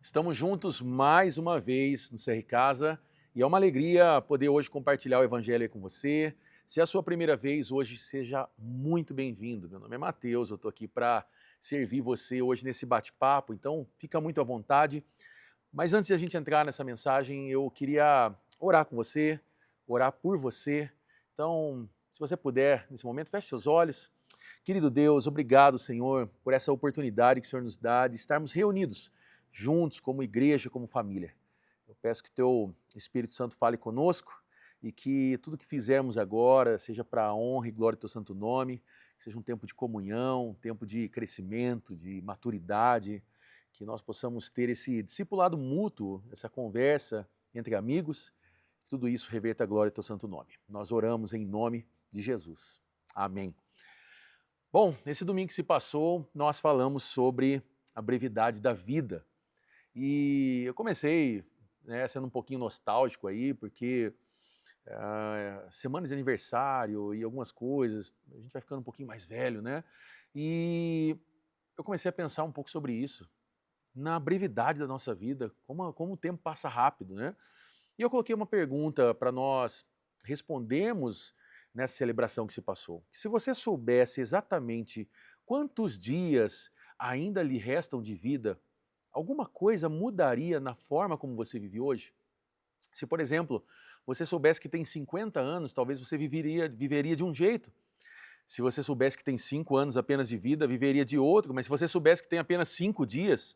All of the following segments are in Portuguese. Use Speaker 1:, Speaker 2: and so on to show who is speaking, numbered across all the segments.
Speaker 1: Estamos juntos mais uma vez no CR Casa e é uma alegria poder hoje compartilhar o Evangelho aí com você. Se é a sua primeira vez hoje, seja muito bem-vindo. Meu nome é Matheus, eu estou aqui para servir você hoje nesse bate-papo, então fica muito à vontade. Mas antes de a gente entrar nessa mensagem, eu queria orar com você, orar por você. Então, se você puder, nesse momento, feche seus olhos. Querido Deus, obrigado, Senhor, por essa oportunidade que o Senhor nos dá de estarmos reunidos, juntos, como igreja, como família. Eu peço que Teu Espírito Santo fale conosco e que tudo que fizermos agora seja para a honra e glória do Teu santo nome, que seja um tempo de comunhão, um tempo de crescimento, de maturidade, que nós possamos ter esse discipulado mútuo, essa conversa entre amigos, que tudo isso reverta a glória do Teu santo nome. Nós oramos em nome de Jesus. Amém. Bom, nesse domingo que se passou, nós falamos sobre a brevidade da vida. E eu comecei, sendo um pouquinho nostálgico aí, porque semana de aniversário e algumas coisas, a gente vai ficando um pouquinho mais velho, né? E eu comecei a pensar um pouco sobre isso, na brevidade da nossa vida, como o tempo passa rápido, né? E eu coloquei uma pergunta para nós respondermos nessa celebração que se passou. Se você soubesse exatamente quantos dias ainda lhe restam de vida, alguma coisa mudaria na forma como você vive hoje? Se, por exemplo, você soubesse que tem 50 anos, talvez você viveria de um jeito. Se você soubesse que tem 5 anos apenas de vida, viveria de outro. Mas se você soubesse que tem apenas 5 dias,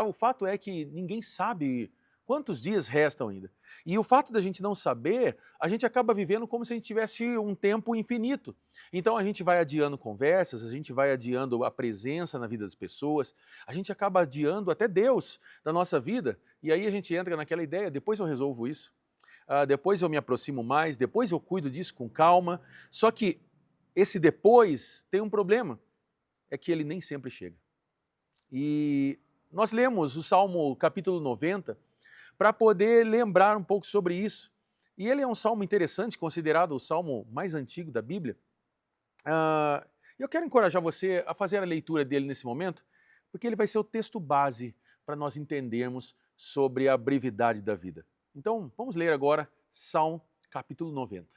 Speaker 1: o fato é que ninguém sabe quantos dias restam ainda. E o fato da gente não saber, a gente acaba vivendo como se a gente tivesse um tempo infinito. Então a gente vai adiando conversas, a gente vai adiando a presença na vida das pessoas, a gente acaba adiando até Deus da nossa vida, e aí a gente entra naquela ideia, depois eu resolvo isso, depois eu me aproximo mais, depois eu cuido disso com calma. Só que esse depois tem um problema, é que ele nem sempre chega. E nós lemos o Salmo capítulo 90 para poder lembrar um pouco sobre isso. E ele é um salmo interessante, considerado o salmo mais antigo da Bíblia. Eu quero encorajar você a fazer a leitura dele nesse momento, porque ele vai ser o texto base para nós entendermos sobre a brevidade da vida. Então, vamos ler agora Salmo capítulo 90.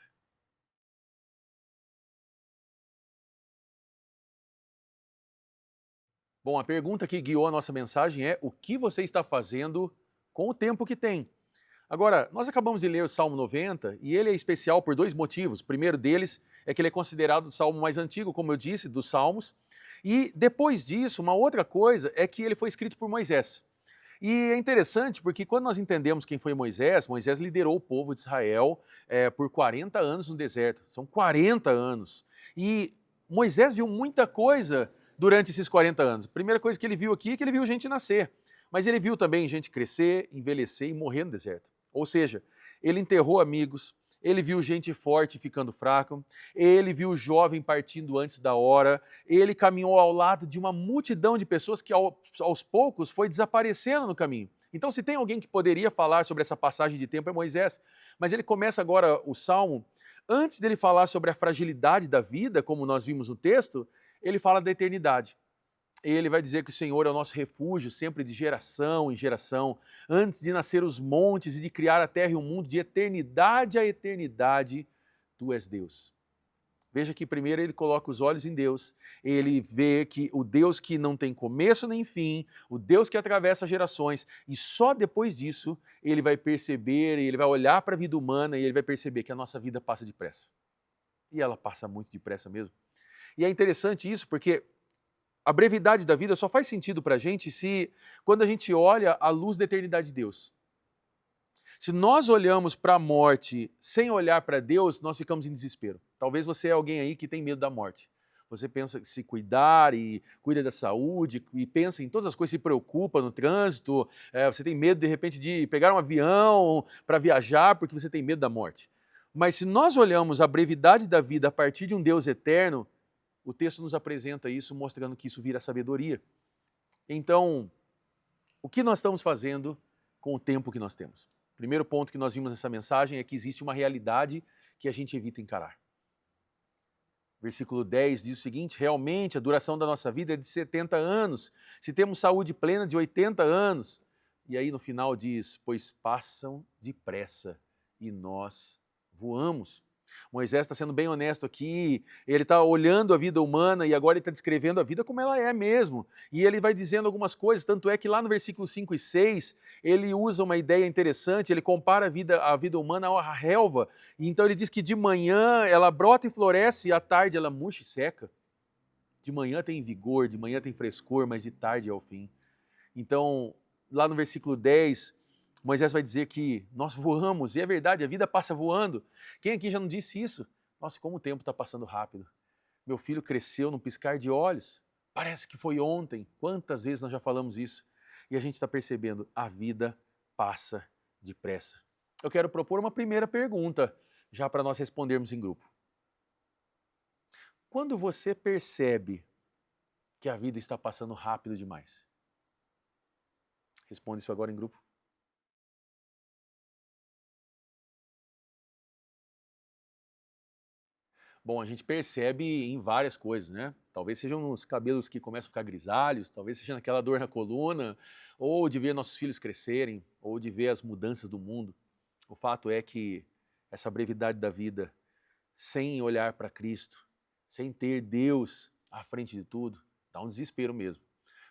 Speaker 1: Bom, a pergunta que guiou a nossa mensagem é: o que você está fazendo com o tempo que tem? Agora, nós acabamos de ler o Salmo 90 e ele é especial por dois motivos. O primeiro deles é que ele é considerado o salmo mais antigo, como eu disse, dos salmos. E depois disso, uma outra coisa é que ele foi escrito por Moisés. E é interessante porque quando nós entendemos quem foi Moisés, Moisés liderou o povo de Israel por 40 anos no deserto. São 40 anos. E Moisés viu muita coisa durante esses 40 anos. A primeira coisa que ele viu aqui é que ele viu gente nascer. Mas ele viu também gente crescer, envelhecer e morrer no deserto. Ou seja, ele enterrou amigos, ele viu gente forte ficando fraco, ele viu jovem partindo antes da hora, ele caminhou ao lado de uma multidão de pessoas que aos poucos foi desaparecendo no caminho. Então, se tem alguém que poderia falar sobre essa passagem de tempo é Moisés, mas ele começa agora o Salmo, antes dele falar sobre a fragilidade da vida, como nós vimos no texto, ele fala da eternidade. Ele vai dizer que o Senhor é o nosso refúgio, sempre de geração em geração. Antes de nascer os montes e de criar a terra e o mundo, de eternidade a eternidade, Tu és Deus. Veja que primeiro ele coloca os olhos em Deus, ele vê que o Deus que não tem começo nem fim, o Deus que atravessa gerações, e só depois disso ele vai perceber, ele vai olhar para a vida humana e ele vai perceber que a nossa vida passa depressa. E ela passa muito depressa mesmo. E é interessante isso porque a brevidade da vida só faz sentido para a gente quando a gente olha a luz da eternidade de Deus. Se nós olhamos para a morte sem olhar para Deus, nós ficamos em desespero. Talvez você é alguém aí que tem medo da morte. Você pensa em se cuidar e cuida da saúde e pensa em todas as coisas, se preocupa no trânsito, você tem medo de repente de pegar um avião para viajar porque você tem medo da morte. Mas se nós olhamos a brevidade da vida a partir de um Deus eterno, o texto nos apresenta isso, mostrando que isso vira sabedoria. Então, o que nós estamos fazendo com o tempo que nós temos? O primeiro ponto que nós vimos nessa mensagem é que existe uma realidade que a gente evita encarar. Versículo 10 diz o seguinte: realmente a duração da nossa vida é de 70 anos. Se temos saúde plena, de 80 anos. E aí no final diz, pois passam depressa e nós voamos. Moisés está sendo bem honesto aqui, ele está olhando a vida humana e agora ele está descrevendo a vida como ela é mesmo. E ele vai dizendo algumas coisas, tanto é que lá no versículo 5 e 6, ele usa uma ideia interessante, ele compara a vida humana à relva. E então ele diz que de manhã ela brota e floresce e à tarde ela murcha e seca. De manhã tem vigor, de manhã tem frescor, mas de tarde é o fim. Então, lá no versículo 10, Moisés vai dizer que nós voamos, e é verdade, a vida passa voando. Quem aqui já não disse isso? Nossa, como o tempo está passando rápido. Meu filho cresceu num piscar de olhos. Parece que foi ontem. Quantas vezes nós já falamos isso? E a gente está percebendo, a vida passa depressa. Eu quero propor uma primeira pergunta, já para nós respondermos em grupo. Quando você percebe que a vida está passando rápido demais? Responde isso agora em grupo. Bom, a gente percebe em várias coisas, né? Talvez sejam nos cabelos que começam a ficar grisalhos, talvez seja naquela dor na coluna, ou de ver nossos filhos crescerem, ou de ver as mudanças do mundo. O fato é que essa brevidade da vida, sem olhar para Cristo, sem ter Deus à frente de tudo, dá um desespero mesmo.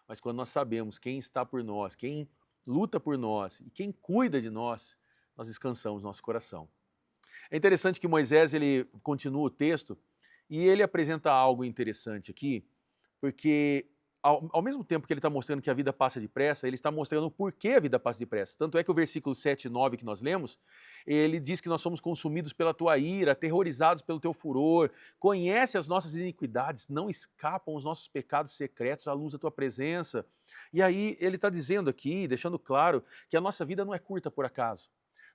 Speaker 1: Mas quando nós sabemos quem está por nós, quem luta por nós e quem cuida de nós, nós descansamos nosso coração. É interessante que Moisés ele continua o texto e ele apresenta algo interessante aqui, porque ao mesmo tempo que ele está mostrando que a vida passa depressa, ele está mostrando por que a vida passa depressa. Tanto é que o versículo 7 e 9 que nós lemos, ele diz que nós somos consumidos pela tua ira, aterrorizados pelo teu furor, conhece as nossas iniquidades, não escapam os nossos pecados secretos à luz da tua presença. E aí ele está dizendo aqui, deixando claro, que a nossa vida não é curta por acaso.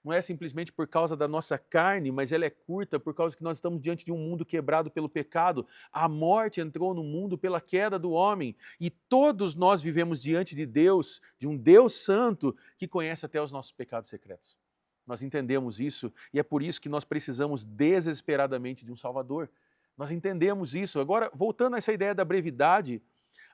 Speaker 1: Não é simplesmente por causa da nossa carne, mas ela é curta por causa que nós estamos diante de um mundo quebrado pelo pecado. A morte entrou no mundo pela queda do homem e todos nós vivemos diante de Deus, de um Deus santo que conhece até os nossos pecados secretos. Nós entendemos isso e é por isso que nós precisamos desesperadamente de um Salvador. Nós entendemos isso. Agora, voltando a essa ideia da brevidade,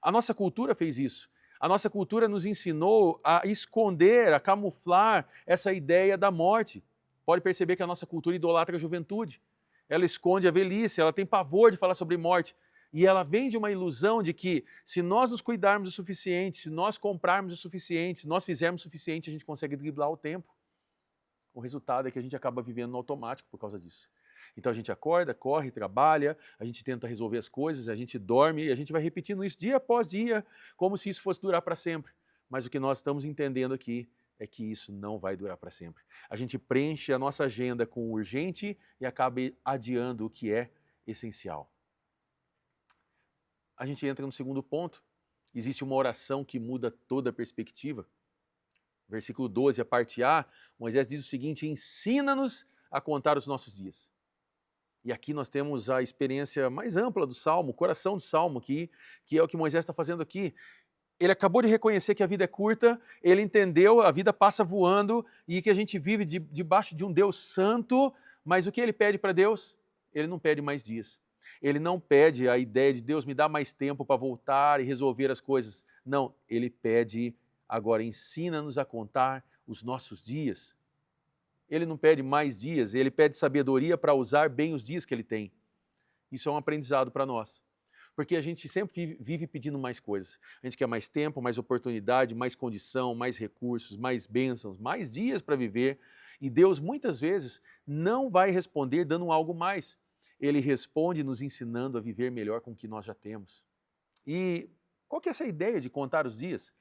Speaker 1: a nossa cultura fez isso. A nossa cultura nos ensinou a esconder, a camuflar essa ideia da morte. Pode perceber que a nossa cultura idolatra a juventude. Ela esconde a velhice, ela tem pavor de falar sobre morte. E ela vem de uma ilusão de que se nós nos cuidarmos o suficiente, se nós comprarmos o suficiente, se nós fizermos o suficiente, a gente consegue driblar o tempo. O resultado é que a gente acaba vivendo no automático por causa disso. Então a gente acorda, corre, trabalha, a gente tenta resolver as coisas, a gente dorme e a gente vai repetindo isso dia após dia, como se isso fosse durar para sempre. Mas o que nós estamos entendendo aqui é que isso não vai durar para sempre. A gente preenche a nossa agenda com o urgente e acaba adiando o que é essencial. A gente entra no segundo ponto. Existe uma oração que muda toda a perspectiva. Versículo 12, a parte A, Moisés diz o seguinte: ensina-nos a contar os nossos dias. E aqui nós temos a experiência mais ampla do Salmo, o coração do Salmo, que é o que Moisés está fazendo aqui. Ele acabou de reconhecer que a vida é curta, ele entendeu, a vida passa voando e que a gente vive debaixo de um Deus santo, mas o que ele pede para Deus? Ele não pede mais dias. Ele não pede a ideia de Deus me dá mais tempo para voltar e resolver as coisas. Não, ele pede agora, ensina-nos a contar os nossos dias. Ele não pede mais dias, ele pede sabedoria para usar bem os dias que ele tem. Isso é um aprendizado para nós. Porque a gente sempre vive pedindo mais coisas. A gente quer mais tempo, mais oportunidade, mais condição, mais recursos, mais bênçãos, mais dias para viver. E Deus muitas vezes não vai responder dando algo mais. Ele responde nos ensinando a viver melhor com o que nós já temos. E qual que é essa ideia de contar os dias?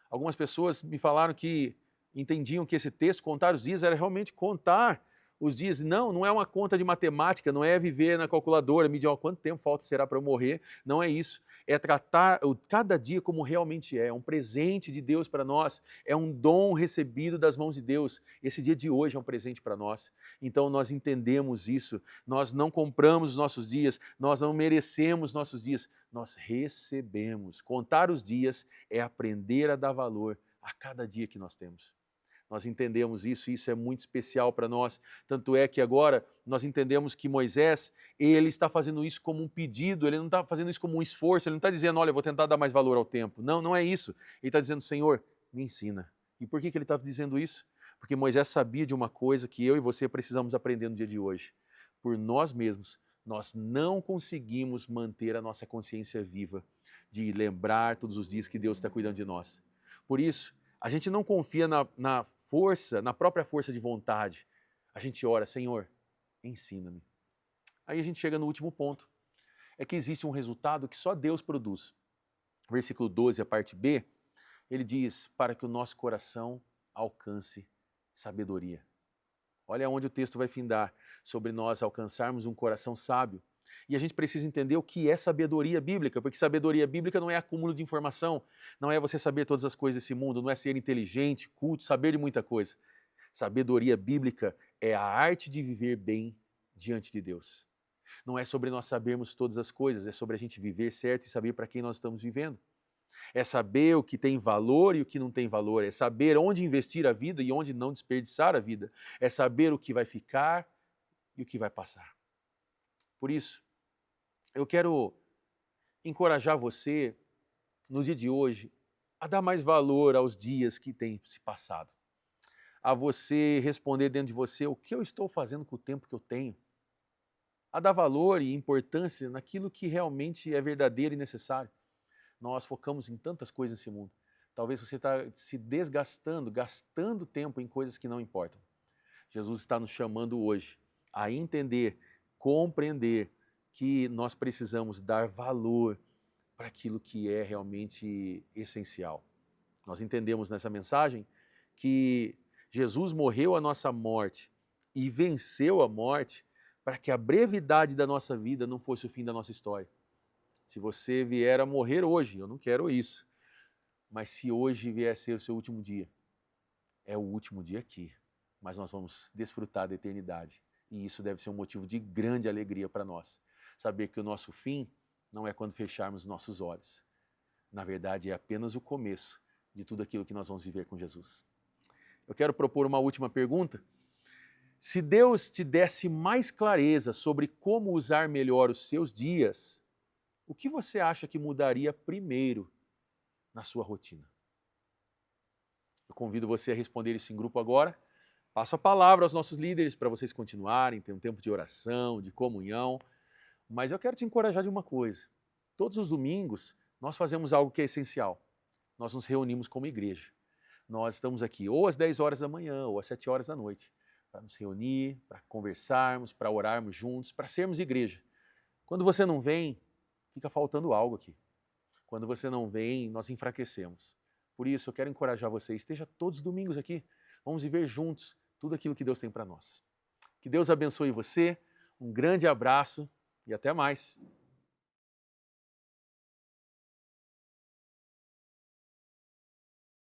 Speaker 1: Algumas pessoas me falaram que entendiam que esse texto, contar os dias, era realmente contar os dias. Não, não é uma conta de matemática, não é viver na calculadora, medir quanto tempo falta será para eu morrer. Não é isso. É tratar cada dia como realmente é um presente de Deus para nós, é um dom recebido das mãos de Deus. Esse dia de hoje é um presente para nós. Então nós entendemos isso. Nós não compramos os nossos dias, nós não merecemos nossos dias, nós recebemos. Contar os dias é aprender a dar valor a cada dia que nós temos. Nós entendemos isso e isso é muito especial para nós. Tanto é que agora nós entendemos que Moisés, ele está fazendo isso como um pedido, ele não está fazendo isso como um esforço, ele não está dizendo, olha, eu vou tentar dar mais valor ao tempo. Não, não é isso. Ele está dizendo, Senhor, me ensina. E por que ele estava dizendo isso? Porque Moisés sabia de uma coisa que eu e você precisamos aprender no dia de hoje. Por nós mesmos, nós não conseguimos manter a nossa consciência viva de lembrar todos os dias que Deus está cuidando de nós. Por isso, a gente não confia na força, na própria força de vontade. A gente ora, Senhor, ensina-me. Aí a gente chega no último ponto. É que existe um resultado que só Deus produz. Versículo 12, a parte B, ele diz, para que o nosso coração alcance sabedoria. Olha onde o texto vai findar, sobre nós alcançarmos um coração sábio. E a gente precisa entender o que é sabedoria bíblica, porque sabedoria bíblica não é acúmulo de informação, não é você saber todas as coisas desse mundo, não é ser inteligente, culto, saber de muita coisa. Sabedoria bíblica é a arte de viver bem diante de Deus. Não é sobre nós sabermos todas as coisas, é sobre a gente viver certo e saber para quem nós estamos vivendo. É saber o que tem valor e o que não tem valor, é saber onde investir a vida e onde não desperdiçar a vida, é saber o que vai ficar e o que vai passar. Por isso, eu quero encorajar você, no dia de hoje, a dar mais valor aos dias que têm se passado. A você responder dentro de você o que eu estou fazendo com o tempo que eu tenho. A dar valor e importância naquilo que realmente é verdadeiro e necessário. Nós focamos em tantas coisas nesse mundo. Talvez você está se desgastando, gastando tempo em coisas que não importam. Jesus está nos chamando hoje a entender, compreender que nós precisamos dar valor para aquilo que é realmente essencial. Nós entendemos nessa mensagem que Jesus morreu a nossa morte e venceu a morte para que a brevidade da nossa vida não fosse o fim da nossa história. Se você vier a morrer hoje, eu não quero isso, mas se hoje vier a ser o seu último dia, é o último dia aqui, mas nós vamos desfrutar da eternidade. E isso deve ser um motivo de grande alegria para nós. Saber que o nosso fim não é quando fecharmos nossos olhos. Na verdade, é apenas o começo de tudo aquilo que nós vamos viver com Jesus. Eu quero propor uma última pergunta. Se Deus te desse mais clareza sobre como usar melhor os seus dias, o que você acha que mudaria primeiro na sua rotina? Eu convido você a responder isso em grupo agora. Passo a palavra aos nossos líderes para vocês continuarem, ter um tempo de oração, de comunhão. Mas eu quero te encorajar de uma coisa. Todos os domingos nós fazemos algo que é essencial. Nós nos reunimos como igreja. Nós estamos aqui ou às 10 horas da manhã ou às 7 horas da noite para nos reunir, para conversarmos, para orarmos juntos, para sermos igreja. Quando você não vem, fica faltando algo aqui. Quando você não vem, nós enfraquecemos. Por isso, eu quero encorajar você, esteja todos os domingos aqui. Vamos viver juntos tudo aquilo que Deus tem para nós. Que Deus abençoe você, um grande abraço e até mais.